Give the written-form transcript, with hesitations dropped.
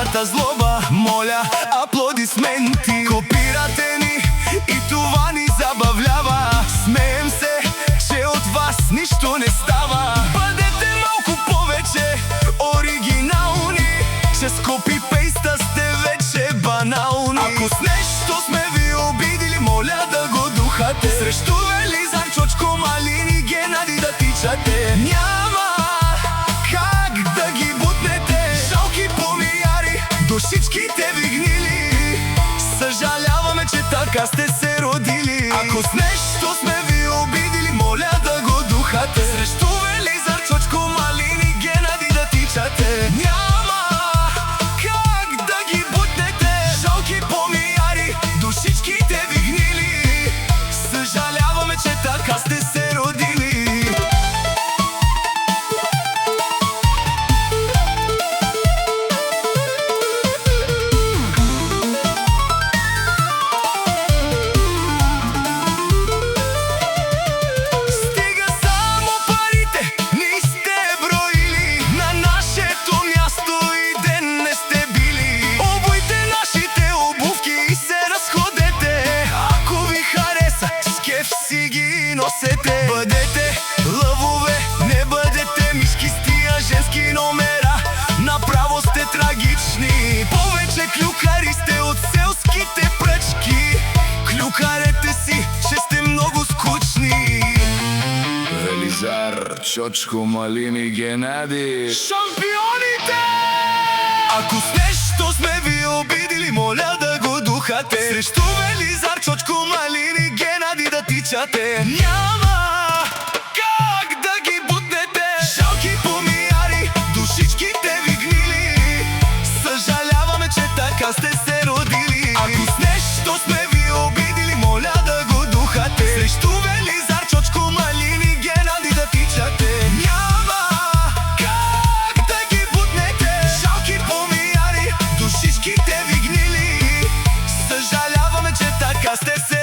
вашата злоба. Моля, аплодисменти. Копирате ни и това ни забавлява. Смеем се, че от вас нищо не става. Бъдете малко повече оригинални, че с копипейста сте вече банални. Ако с нещо сме ви обидили, моля да го духате. Срещу Велизар, Чочко, Малини, Геннади да тичате. Няма как да ги бутнете. Жалки помияри, душичките ви гнили. Съжаляваме, че така сте се родили. Ако с нещо сме ви обидили, моля да го духате. Срещу Велизар, Чочко, Малини, Геннади да тичате. Няма как да ги бутнете. Жалки помияри, душичките ви гнили. Съжаляваме, че така сте се родили. Стига само парите, ни сте броили. На нашето място и ден не сте били. Обуйте нашите обувки и се разходете. Ако ви хареса, с кеф си ги носете. Бъдете лъвове, не бъдете мишки с тия женски номера. Направо сте трагични. Повече клюкари сте от селските пръчки. Клюкарете си, че сте много скучни. Велизар, Чочко, Малини, Геннади. Шампионите! Ако с нещо сме ви обидили, моля да го духате. Срещу Велизар, Чочко, Малини, Геннади да тичате. Няма как да ги бутнете. Жалки помияри, душичките ви гнили. Съжаляваме, че така сте се родили. Ако с нещо сме ви обидили, моля да го духате. Срещу Велизар, Чочко, Малини, Геннади да тичате. Няма как да ги бутнете. Жалки помияри, душичките ви гнили. Съжаляваме, че така сте се